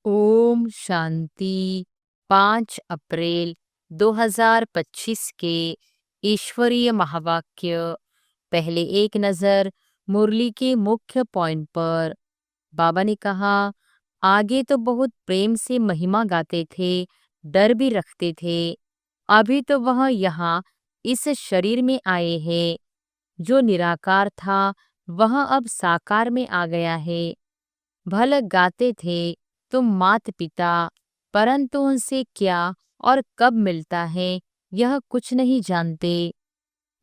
ओम शांति। 5 अप्रैल 2025 के ईश्वरीय महावाक्य। पहले एक नजर मुरली के मुख्य पॉइंट पर। बाबा ने कहा, आगे तो बहुत प्रेम से महिमा गाते थे, डर भी रखते थे। अभी तो वह यहाँ इस शरीर में आए हैं। जो निराकार था वह अब साकार में आ गया है। भले गाते थे तुम मात पिता, परंतु उनसे क्या और कब मिलता है यह कुछ नहीं जानते।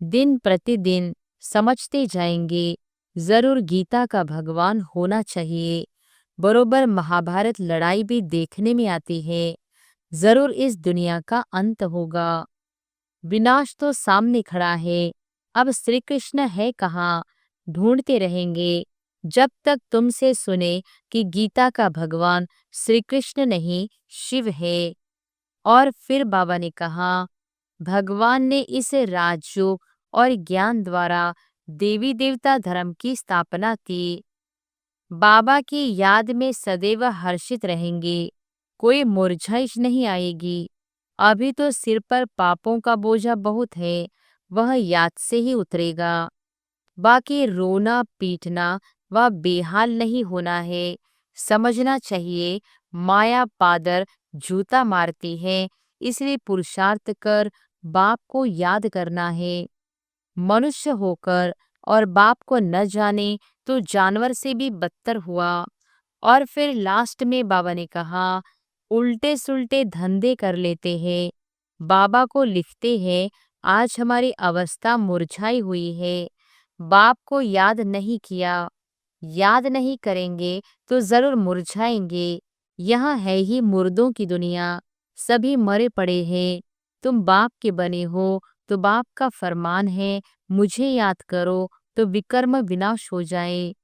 दिन प्रतिदिन समझते जाएंगे, जरूर गीता का भगवान होना चाहिए। बरोबर महाभारत लड़ाई भी देखने में आती है। जरूर इस दुनिया का अंत होगा। विनाश तो सामने खड़ा है। अब श्री कृष्ण है कहाँ, ढूंढते रहेंगे जब तक तुमसे सुने कि गीता का भगवान श्री कृष्ण नहीं शिव है। और फिर बाबा ने कहा, भगवान ने इस राजयोग और ज्ञान द्वारा देवी देवता धर्म की स्थापना की। बाबा की याद में सदैव हर्षित रहेंगे, कोई मुरझाइश नहीं आएगी। अभी तो सिर पर पापों का बोझा बहुत है, वह याद से ही उतरेगा। बाकी रोना पीटना व बेहाल नहीं होना है। समझना चाहिए माया पादर जूता मारती है, इसलिए पुरुषार्थ कर बाप को याद करना है। मनुष्य होकर और बाप को न जाने तो जानवर से भी बदतर हुआ। और फिर लास्ट में बाबा ने कहा, उल्टे सुल्टे धंधे कर लेते हैं। बाबा को लिखते हैं, आज हमारी अवस्था मुरझाई हुई है। बाप को याद नहीं किया, याद नहीं करेंगे तो जरूर मुरझाएंगे। यहाँ है ही मुर्दों की दुनिया, सभी मरे पड़े हैं। तुम बाप के बने हो तो बाप का फरमान है, मुझे याद करो तो विकर्म विनाश हो जाए।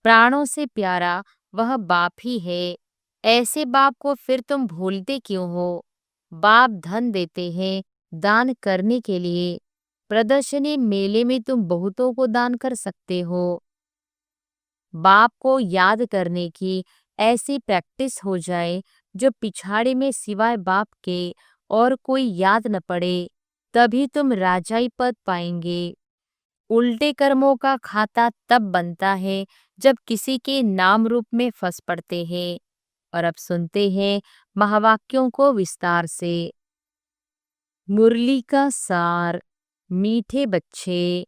प्राणों से प्यारा वह बाप ही है। ऐसे बाप को फिर तुम भूलते क्यों हो। बाप धन देते हैं दान करने के लिए। प्रदर्शनी मेले में तुम बहुतों को दान कर सकते हो। बाप को याद करने की ऐसी प्रैक्टिस हो जाए जो पिछाड़े में सिवाय बाप के और कोई याद न पड़े, तभी तुम राजाई पद पाएंगे। उल्टे कर्मों का खाता तब बनता है जब किसी के नाम रूप में फंस पड़ते हैं। और अब सुनते हैं महावाक्यों को विस्तार से। मुरली का सार। मीठे बच्चे,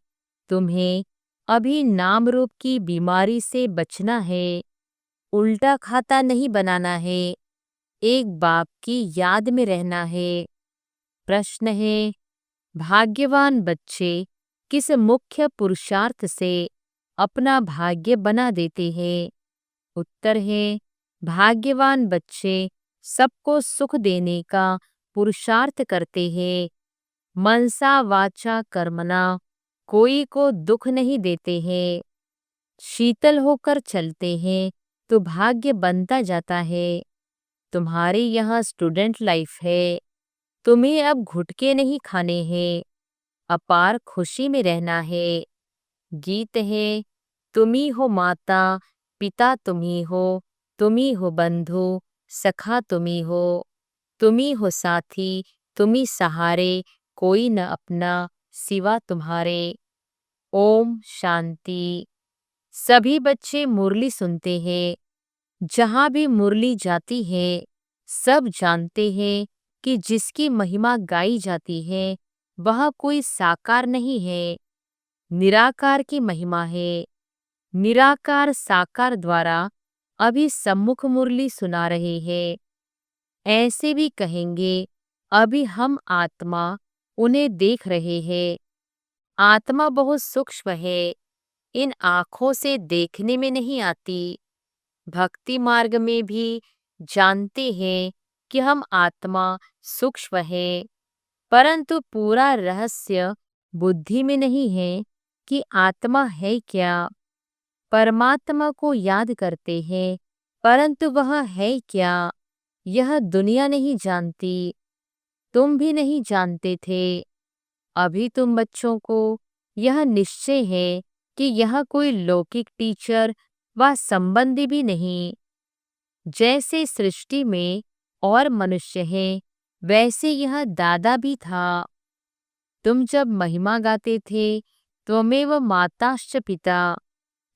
तुम्हें अभी नाम रूप की बीमारी से बचना है। उल्टा खाता नहीं बनाना है, एक बाप की याद में रहना है। प्रश्न है, भाग्यवान बच्चे किस मुख्य पुरुषार्थ से अपना भाग्य बना देते हैं। उत्तर है, भाग्यवान बच्चे सबको सुख देने का पुरुषार्थ करते हैं। मनसा वाचा कर्मणा कोई को दुख नहीं देते हैं। शीतल होकर चलते हैं तो भाग्य बनता जाता है। तुम्हारी यहाँ स्टूडेंट लाइफ है, तुम्हें अब घुटके नहीं खाने हैं, अपार खुशी में रहना है। गीत है, तुम्ही हो माता पिता, तुम्ही हो, तुम्ही हो बंधु सखा, तुम्ही हो साथी, तुम्ही सहारे, कोई न अपना सिवा तुम्हारे। ओम शांति। सभी बच्चे मुरली सुनते हैं। जहाँ भी मुरली जाती है सब जानते हैं कि जिसकी महिमा गाई जाती है वह कोई साकार नहीं है, निराकार की महिमा है। निराकार साकार द्वारा अभी सम्मुख मुरली सुना रहे हैं। ऐसे भी कहेंगे, अभी हम आत्मा उन्हें देख रहे हैं। आत्मा बहुत सूक्ष्म है, इन आँखों से देखने में नहीं आती। भक्ति मार्ग में भी जानते हैं कि हम आत्मा सूक्ष्म है, परंतु पूरा रहस्य बुद्धि में नहीं है कि आत्मा है क्या। परमात्मा को याद करते हैं, परंतु वह है क्या यह दुनिया नहीं जानती। तुम भी नहीं जानते थे। अभी तुम बच्चों को यह निश्चय है कि यह कोई लौकिक टीचर व संबंधी भी नहीं, जैसे सृष्टि में और मनुष्य हैं, वैसे यह दादा भी था। तुम जब महिमा गाते थे, त्वमेव माताश्च पिता,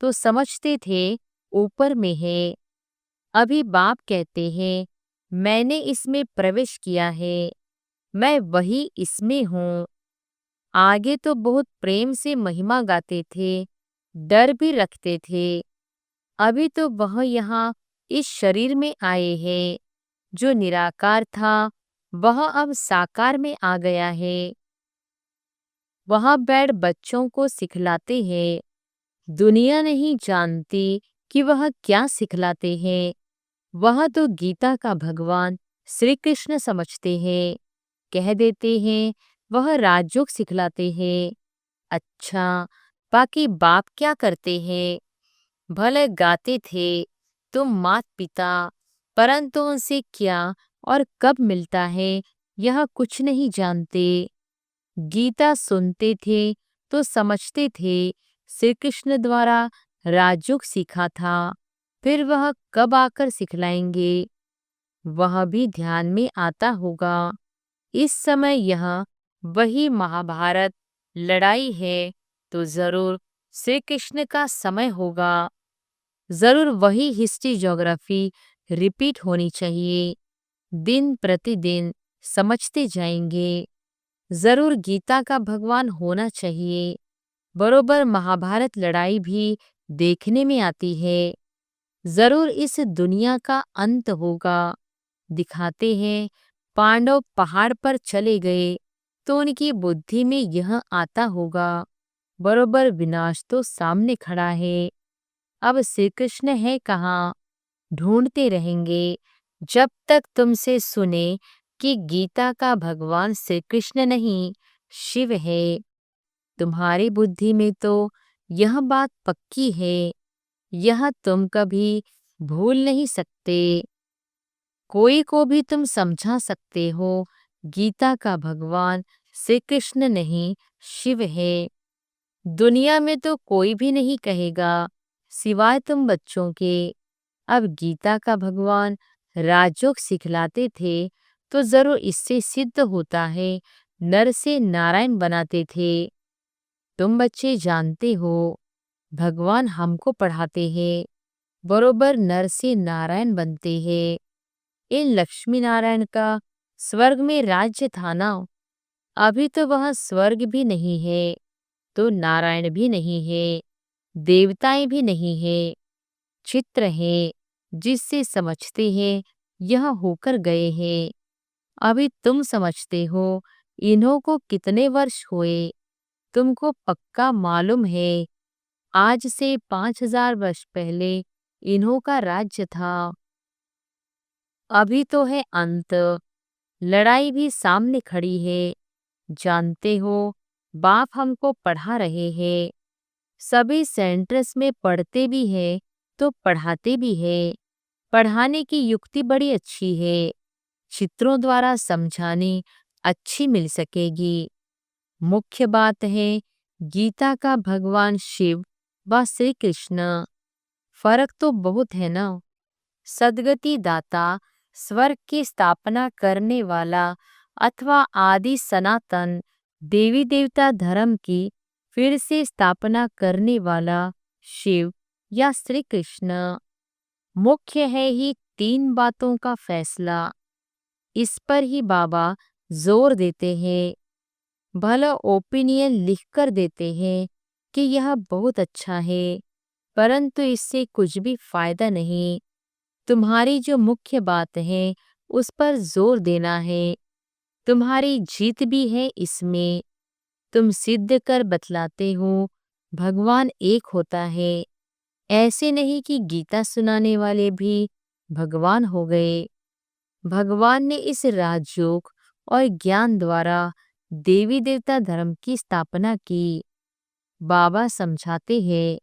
तो समझते थे ऊपर में है। अभी बाप कहते हैं, मैंने इसमें प्रवेश किया है, मैं वही इसमें हूँ। आगे तो बहुत प्रेम से महिमा गाते थे, डर भी रखते थे। अभी तो वह यहाँ इस शरीर में आए हैं। जो निराकार था, वह अब साकार में आ गया है। वहाँ बैठ बच्चों को सिखलाते हैं। दुनिया नहीं जानती कि वह क्या सिखलाते हैं। वह तो गीता का भगवान श्री कृष्ण समझते हैं। कह देते हैं वह राजयोग सिखलाते हैं। अच्छा, बाकी बाप क्या करते हैं? भले गाते थे तुम मात पिता, परंतु उनसे क्या और कब मिलता है, यह कुछ नहीं जानते। गीता सुनते थे तो समझते थे श्री कृष्ण द्वारा राजयोग सीखा था, फिर वह कब आकर सिखलाएंगे, वह भी ध्यान में आता होगा। इस समय यह वही महाभारत लड़ाई है, तो जरूर श्री कृष्ण का समय होगा। जरूर वही हिस्ट्री ज्योग्राफी रिपीट होनी चाहिए। दिन प्रतिदिन समझते जाएंगे। जरूर गीता का भगवान होना चाहिए। बरोबर महाभारत लड़ाई भी देखने में आती है। जरूर इस दुनिया का अंत होगा। दिखाते हैं पांडव पहाड़ पर चले गए तो उनकी बुद्धि में यह आता होगा, बरोबर विनाश तो सामने खड़ा है। अब श्री कृष्ण है कहाँ? ढूंढते रहेंगे जब तक तुमसे सुने कि गीता का भगवान श्री कृष्ण नहीं, शिव है। तुम्हारी बुद्धि में तो यह बात पक्की है, यह तुम कभी भूल नहीं सकते। कोई को भी तुम समझा सकते हो गीता का भगवान श्री कृष्ण नहीं, शिव है। दुनिया में तो कोई भी नहीं कहेगा सिवाय तुम बच्चों के। अब गीता का भगवान राजयोग सिखलाते थे तो जरूर इससे सिद्ध होता है नर से नारायण बनाते थे। तुम बच्चे जानते हो भगवान हमको पढ़ाते हैं, बरोबर नर से नारायण बनते हैं। इन लक्ष्मी नारायण का स्वर्ग में राज्य था ना, अभी तो वह स्वर्ग भी नहीं है, तो नारायण भी नहीं है, देवताएं भी नहीं है। चित्र है जिससे समझते हैं यह होकर गए हैं। अभी तुम समझते हो इन्हों को कितने वर्ष हुए, तुमको पक्का मालूम है। आज से 5000 वर्ष पहले इन्हों का राज्य था। अभी तो है अंत, लड़ाई भी सामने खड़ी है। जानते हो बाप हमको पढ़ा रहे हैं। सभी सेंटर्स में पढ़ते भी हैं तो पढ़ाते भी हैं। पढ़ाने की युक्ति बड़ी अच्छी है, चित्रों द्वारा समझाने अच्छी मिल सकेगी। मुख्य बात है गीता का भगवान शिव व श्री कृष्ण। फर्क तो बहुत है ना। सद्गति दाता, स्वर्ग की स्थापना करने वाला अथवा आदि सनातन देवी देवता धर्म की फिर से स्थापना करने वाला शिव या श्री कृष्ण। मुख्य है ही तीन बातों का फैसला। इस पर ही बाबा जोर देते हैं। भला ओपिनियन लिखकर देते हैं कि यह बहुत अच्छा है, परंतु इससे कुछ भी फायदा नहीं। तुम्हारी जो मुख्य बात है उस पर जोर देना है। तुम्हारी जीत भी है इसमें। तुम सिद्ध कर बतलाते हो भगवान एक होता है। ऐसे नहीं कि गीता सुनाने वाले भी भगवान हो गए। भगवान ने इस राजयोग और ज्ञान द्वारा देवी देवता धर्म की स्थापना की। बाबा समझाते हैं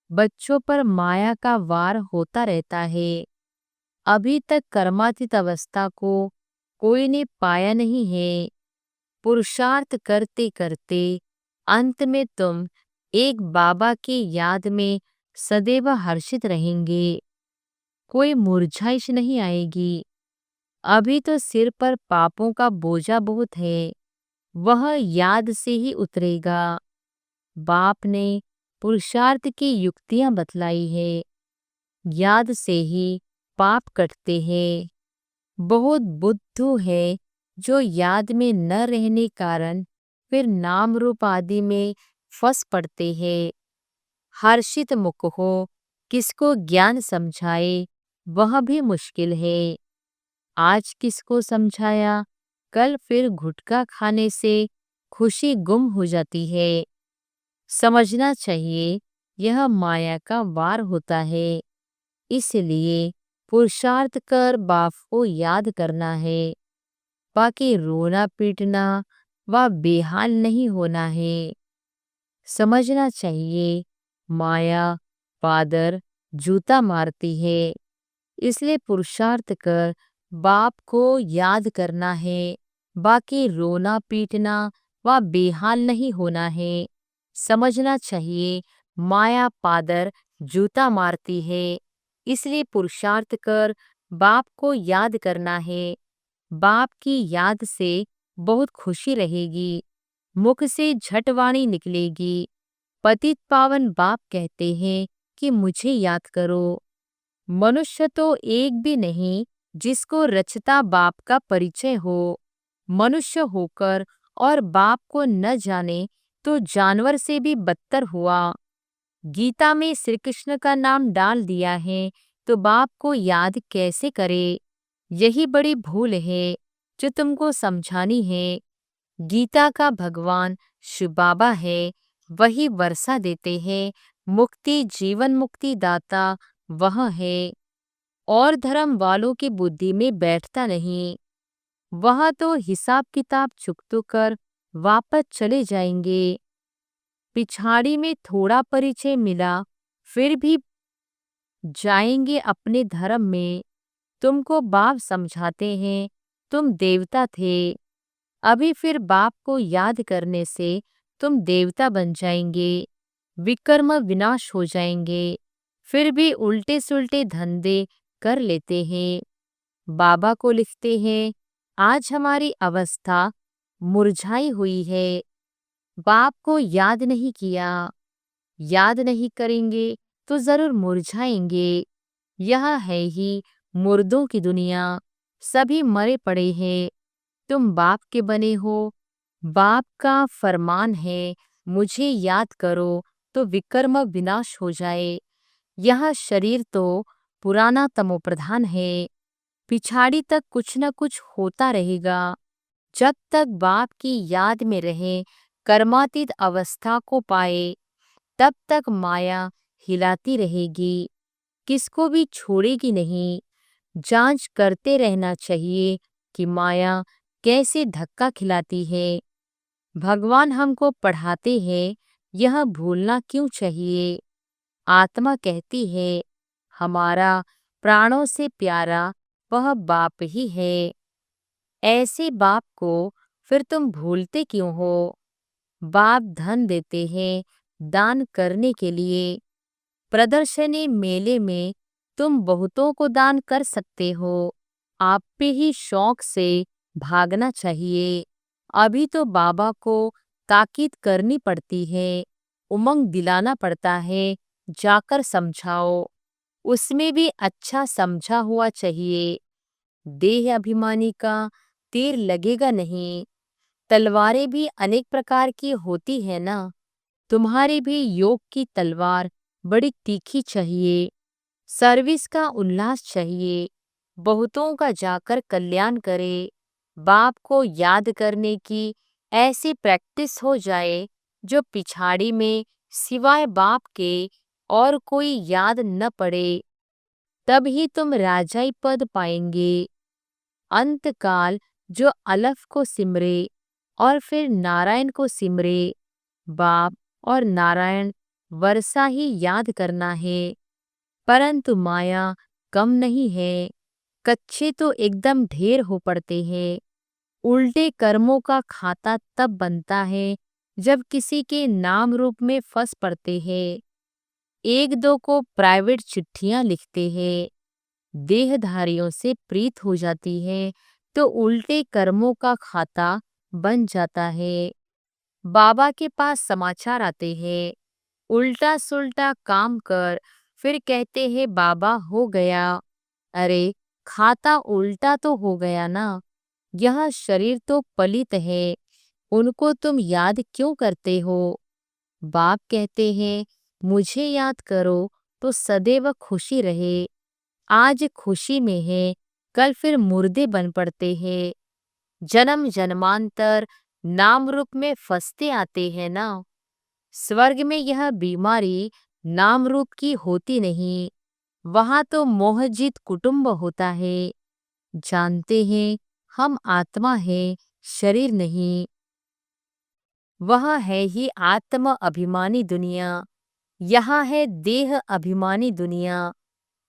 बच्चों पर माया का वार होता रहता है। अभी तक कर्मातीत अवस्था को कोई ने पाया नहीं है। पुरुषार्थ करते करते अंत में तुम एक बाबा की याद में सदैव हर्षित रहेंगे। कोई मुरझाइश नहीं आएगी। अभी तो सिर पर पापों का बोझा बहुत है, वह याद से ही उतरेगा। बाप ने पुरुषार्थ की युक्तियां बतलाई है, याद से ही पाप कटते हैं। बहुत बुद्धू है जो याद में न रहने कारण फिर नाम रूप आदि में फंस पड़ते हैं। हर्षित मुख हो, किसको ज्ञान समझाए, वह भी मुश्किल है। आज किसको समझाया, कल फिर गुटखा खाने से खुशी गुम हो जाती है। समझना चाहिए यह माया का वार होता है, इसलिए पुरुषार्थ कर बाप को याद करना है। बाकी रोना पीटना व बेहाल नहीं होना है। समझना चाहिए माया पादर जूता मारती है, इसलिए पुरुषार्थ कर बाप को याद करना है। बाकी रोना पीटना व बेहाल नहीं होना है। समझना चाहिए माया पादर जूता मारती है, इसलिए पुरुषार्थ कर बाप को याद करना है। बाप की याद से बहुत खुशी रहेगी, मुख से झटवाणी निकलेगी। पतित पावन बाप कहते हैं कि मुझे याद करो। मनुष्य तो एक भी नहीं जिसको रचता बाप का परिचय हो। मनुष्य होकर और बाप को न जाने तो जानवर से भी बदतर हुआ। गीता में श्री कृष्ण का नाम डाल दिया है तो बाप को याद कैसे करे? यही बड़ी भूल है जो तुमको समझानी है। गीता का भगवान शिव बाबा है, वही वर्षा देते हैं। मुक्ति जीवन मुक्ति दाता वह है, और धर्म वालों की बुद्धि में बैठता नहीं। वह तो हिसाब किताब चुकतो कर वापस चले जाएंगे। पिछाड़ी में थोड़ा परिचय मिला, फिर भी जाएंगे अपने धर्म में। तुमको बाप समझाते हैं तुम देवता थे, अभी फिर बाप को याद करने से तुम देवता बन जाएंगे, विकर्म विनाश हो जाएंगे। फिर भी उल्टे सुल्टे धंधे कर लेते हैं। बाबा को लिखते हैं, आज हमारी अवस्था मुरझाई हुई है। बाप को याद नहीं किया, याद नहीं करेंगे तो जरूर मुरझाएंगे। यह है ही मुर्दों की दुनिया, सभी मरे पड़े हैं। तुम बाप के बने हो, बाप का फरमान है मुझे याद करो तो विकर्म विनाश हो जाए। यह शरीर तो पुराना तमोप्रधान है, पिछाड़ी तक कुछ न कुछ होता रहेगा। जब तक बाप की याद में रहे, कर्मातीत अवस्था को पाए, तब तक माया हिलाती रहेगी, किसको भी छोड़ेगी नहीं। जांच करते रहना चाहिए कि माया कैसे धक्का खिलाती है। भगवान हमको पढ़ाते हैं, यह भूलना क्यों चाहिए। आत्मा कहती है हमारा प्राणों से प्यारा वह बाप ही है। ऐसे बाप को फिर तुम भूलते क्यों हो? बाप धन देते हैं दान करने के लिए। प्रदर्शनी मेले में तुम बहुतों को दान कर सकते हो, आप पे ही शौक से भागना चाहिए। अभी तो बाबा को ताकीद करनी पड़ती है, उमंग दिलाना पड़ता है, जाकर समझाओ। उसमें भी अच्छा समझा हुआ चाहिए। देह अभिमानी का तीर लगेगा नहीं। तलवारें भी अनेक प्रकार की होती है ना, तुम्हारी भी योग की तलवार बड़ी तीखी चाहिए। सर्विस का उल्लास चाहिए, बहुतों का जाकर कल्याण करे। बाप को याद करने की ऐसी प्रैक्टिस हो जाए जो पिछाड़ी में सिवाय बाप के और कोई याद न पड़े, तब ही तुम राजाई पद पाएंगे। अंतकाल जो अलफ को सिमरे और फिर नारायण को सिमरे, बाप और नारायण वर्षा ही याद करना है। परंतु माया कम नहीं है, कच्चे तो एकदम ढेर हो पड़ते हैं। उल्टे कर्मों का खाता तब बनता है जब किसी के नाम रूप में फंस पड़ते हैं। एक दो को प्राइवेट चिट्ठियां लिखते हैं, देहधारियों से प्रीत हो जाती है तो उल्टे कर्मों का खाता बन जाता है। बाबा के पास समाचार आते हैं, उल्टा सुल्टा काम कर, फिर कहते हैं बाबा हो गया। अरे, खाता उल्टा तो हो गया ना। यह शरीर तो पलित है, उनको तुम याद क्यों करते हो? बाप कहते हैं मुझे याद करो तो सदैव खुशी रहे। आज खुशी में है, कल फिर मुर्दे बन पड़ते हैं। जन्म जन्मांतर नाम रूप में फंसते आते हैं ना। स्वर्ग में यह बीमारी नाम रूप की होती नहीं, वहां तो मोहजित कुटुंब होता है। जानते हैं हम आत्मा है, शरीर नहीं। वह है ही आत्म अभिमानी दुनिया, यहाँ है देह अभिमानी दुनिया।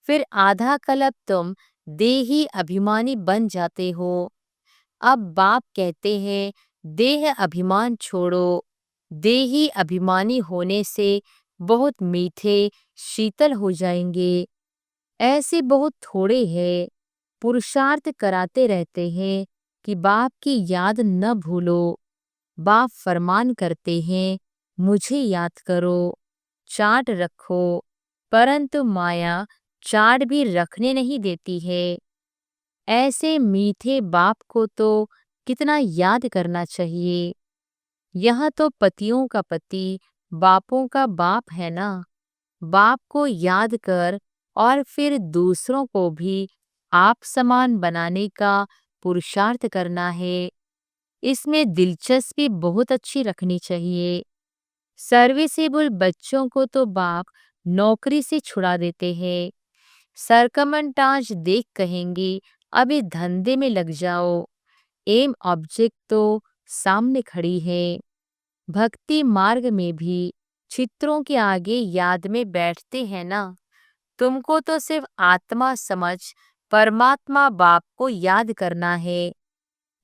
फिर आधा कल्प तुम देही अभिमानी बन जाते हो। अब बाप कहते हैं देह अभिमान छोड़ो। देही अभिमानी होने से बहुत मीठे शीतल हो जाएंगे। ऐसे बहुत थोड़े हैं, पुरुषार्थ कराते रहते हैं कि बाप की याद न भूलो। बाप फरमान करते हैं मुझे याद करो, चार्ट रखो, परंतु माया चार्ट भी रखने नहीं देती है। ऐसे मीठे बाप को तो कितना याद करना चाहिए। यह तो पतियों का पति, बापों का बाप है ना। बाप को याद कर और फिर दूसरों को भी आप समान बनाने का पुरुषार्थ करना है। इसमें दिलचस्पी बहुत अच्छी रखनी चाहिए। सर्विसेबल बच्चों को तो बाप नौकरी से छुड़ा देते हैं। सरकमंटाज देख कहेंगे अभी धंधे में लग जाओ। एम ऑब्जेक्ट तो सामने खड़ी है। भक्ति मार्ग में भी चित्रों के आगे याद में बैठते हैं ना। तुमको तो सिर्फ आत्मा समझ परमात्मा बाप को याद करना है।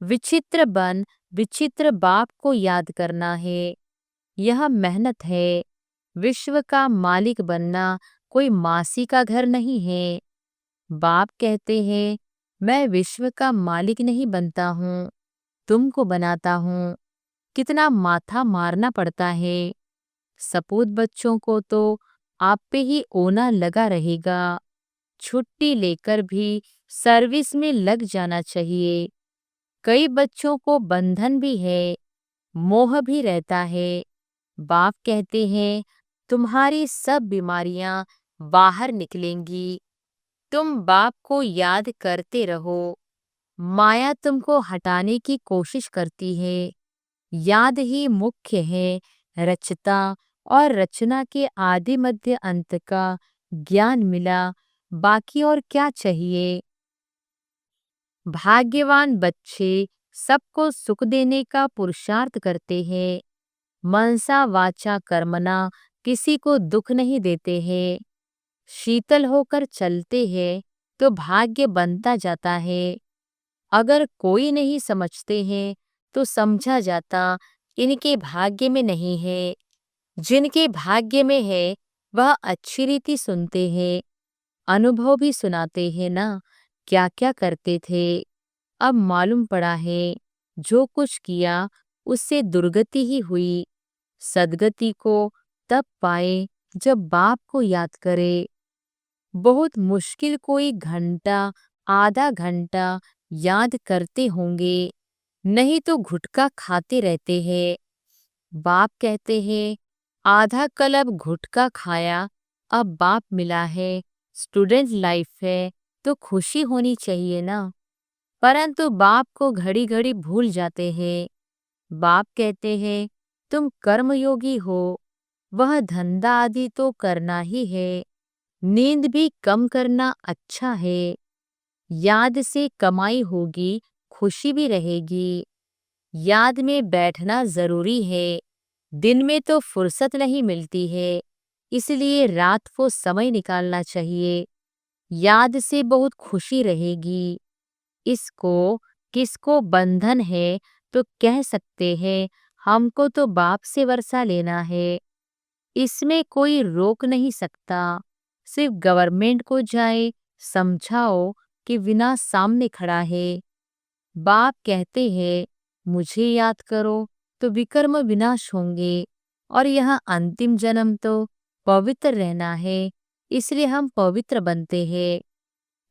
विचित्र बन विचित्र बाप को याद करना है। यह मेहनत है। विश्व का मालिक बनना कोई मासी का घर नहीं है। बाप कहते हैं मैं विश्व का मालिक नहीं बनता हूँ, तुमको बनाता हूँ। कितना माथा मारना पड़ता है। सपूत बच्चों को तो आप पे ही ओना लगा रहेगा। छुट्टी लेकर भी सर्विस में लग जाना चाहिए। कई बच्चों को बंधन भी है, मोह भी रहता है। बाप कहते हैं तुम्हारी सब बीमारियां बाहर निकलेंगी। तुम बाप को याद करते रहो। माया तुमको हटाने की कोशिश करती है। याद ही मुख्य है। रचता और रचना के आदि मध्य अंत का ज्ञान मिला, बाकी और क्या चाहिए। भाग्यवान बच्चे सबको सुख देने का पुरुषार्थ करते हैं। मनसा वाचा कर्मना किसी को दुख नहीं देते हैं। शीतल होकर चलते हैं तो भाग्य बनता जाता है। अगर कोई नहीं समझते हैं तो समझा जाता इनके भाग्य में नहीं है। जिनके भाग्य में है वह अच्छी रीति सुनते हैं। अनुभव भी सुनाते हैं ना, क्या क्या करते थे। अब मालूम पड़ा है जो कुछ किया उससे दुर्गति ही हुई। सद्गति को तब पाए जब बाप को याद करे। बहुत मुश्किल कोई घंटा आधा घंटा याद करते होंगे, नहीं तो गुटखा खाते रहते हैं। बाप कहते हैं आधा कलब गुटखा खाया, अब बाप मिला है, स्टूडेंट लाइफ है तो खुशी होनी चाहिए ना। परंतु बाप को घड़ी घड़ी भूल जाते हैं। बाप कहते हैं तुम कर्मयोगी हो, वह धंधा आदि तो करना ही है। नींद भी कम करना अच्छा है। याद से कमाई होगी, खुशी भी रहेगी। याद में बैठना जरूरी है। दिन में तो फुर्सत नहीं मिलती है, इसलिए रात को समय निकालना चाहिए। याद से बहुत खुशी रहेगी। इसको किसको बंधन है तो कह सकते हैं हमको तो बाप से वर्षा लेना है। इसमें कोई रोक नहीं सकता। सिर्फ गवर्नमेंट को जाए, समझाओ कि विनाश सामने खड़ा है। बाप कहते हैं मुझे याद करो तो विकर्म विनाश होंगे, और यह अंतिम जन्म तो पवित्र रहना है, इसलिए हम पवित्र बनते हैं।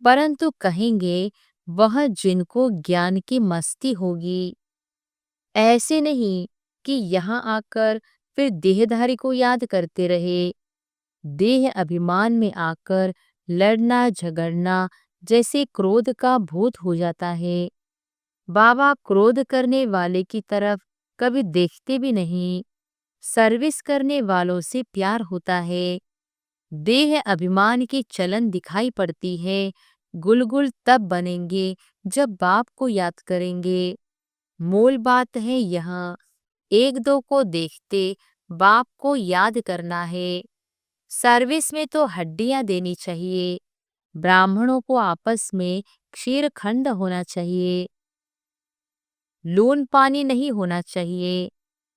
परंतु कहेंगे वह जिनको ज्ञान की मस्ती होगी। ऐसे नहीं कि यहाँ आकर फिर देहधारी को याद करते रहे। देह अभिमान में आकर लड़ना झगड़ना जैसे क्रोध का भूत हो जाता है। बाबा क्रोध करने वाले की तरफ कभी देखते भी नहीं। सर्विस करने वालों से प्यार होता है। देह अभिमान की चलन दिखाई पड़ती है। गुलगुल तब बनेंगे जब बाप को याद करेंगे। मूल बात है यहाँ एक दो को देखते बाप को याद करना है। सर्विस में तो हड्डियां देनी चाहिए। ब्राह्मणों को आपस में क्षीरखंड होना चाहिए, लून पानी नहीं होना चाहिए।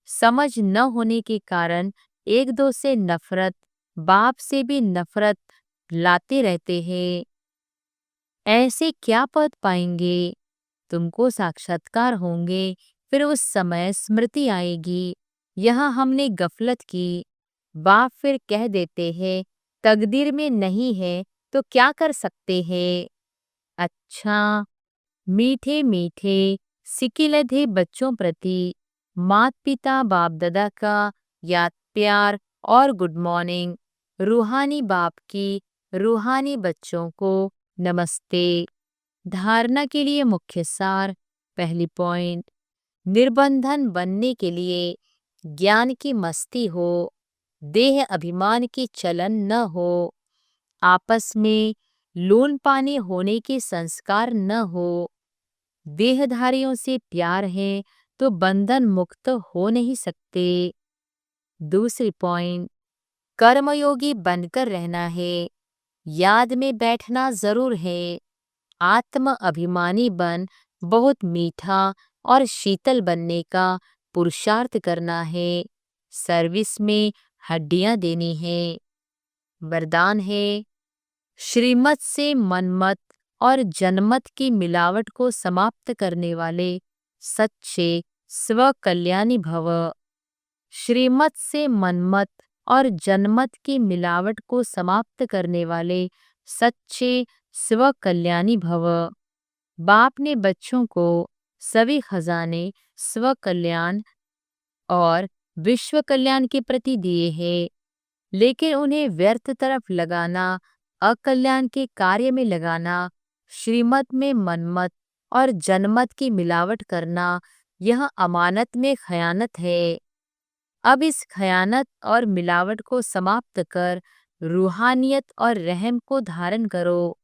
समझ न होने के कारण एक दो से नफरत, बाप से भी नफरत लाते रहते हैं। ऐसे क्या पद पाएंगे? तुमको साक्षात्कार होंगे, फिर उस समय स्मृति आएगी यहाँ हमने गफलत की। बाप फिर कह देते हैं तकदीर में नहीं है तो क्या कर सकते हैं। अच्छा, मीठे मीठे सिकिलधे बच्चों प्रति मात पिता बाप दादा का याद प्यार और गुड मॉर्निंग। रूहानी बाप की रूहानी बच्चों को नमस्ते। धारणा के लिए मुख्य सार। पहली पॉइंट, निर्बंधन बनने के लिए ज्ञान की मस्ती हो, देह अभिमान की चलन न हो, आपस में लून पानी होने के संस्कार न हो। देहधारियों से प्यार है तो बंधन मुक्त हो नहीं सकते। दूसरी पॉइंट, कर्मयोगी बनकर रहना है, याद में बैठना जरूर है। आत्म अभिमानी बन बहुत मीठा और शीतल बनने का पुरुषार्थ करना है। सर्विस में हड्डियां देनी है। वरदान है, श्रीमत से मनमत और जनमत की मिलावट को समाप्त करने वाले सच्चे स्वकल्याणी भव। श्रीमत से मनमत और जनमत की मिलावट को समाप्त करने वाले सच्चे स्वकल्याणी भव। बाप ने बच्चों को सभी खजाने स्वकल्याण और विश्व कल्याण के प्रति दिए हैं, लेकिन उन्हें व्यर्थ तरफ लगाना, अकल्याण के कार्य में लगाना, श्रीमत में मनमत और जनमत की मिलावट करना, यह अमानत में खयानत है। अब इस खयानत और मिलावट को समाप्त कर रूहानियत और रहम को धारण करो।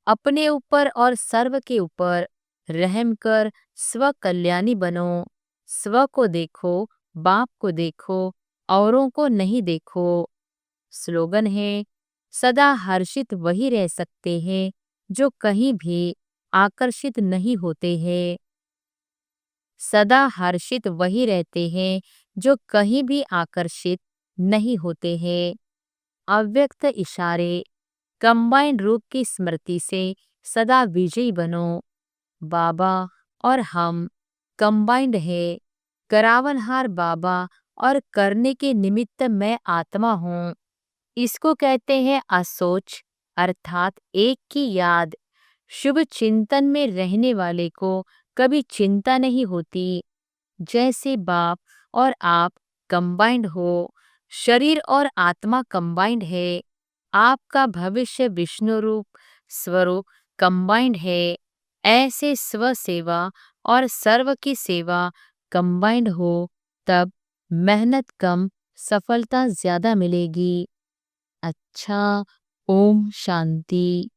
अपने ऊपर और सर्व के ऊपर रहम कर स्व कल्याणी बनो। स्व को देखो, बाप को देखो, औरों को नहीं देखो। स्लोगन है, सदा हर्षित वही रह सकते हैं जो कहीं भी आकर्षित नहीं होते हैं। सदा हर्षित वही रहते हैं जो कहीं भी आकर्षित नहीं होते हैं। अव्यक्त इशारे, कंबाइंड रूप की स्मृति से सदा विजयी बनो। बाबा और हम कंबाइंड है। करावनहार बाबा और करने के निमित्त मैं आत्मा हूँ। इसको कहते हैं असोच, अर्थात एक की याद। शुभ चिंतन में रहने वाले को कभी चिंता नहीं होती। जैसे बाप और आप कंबाइंड हो, शरीर और आत्मा कंबाइंड है। आपका भविष्य विष्णु रूप स्वरूप कंबाइंड है। ऐसे स्व सेवा और सर्व की सेवा कंबाइंड हो, तब मेहनत कम, सफलता ज्यादा मिलेगी। अच्छा, ओम शांति।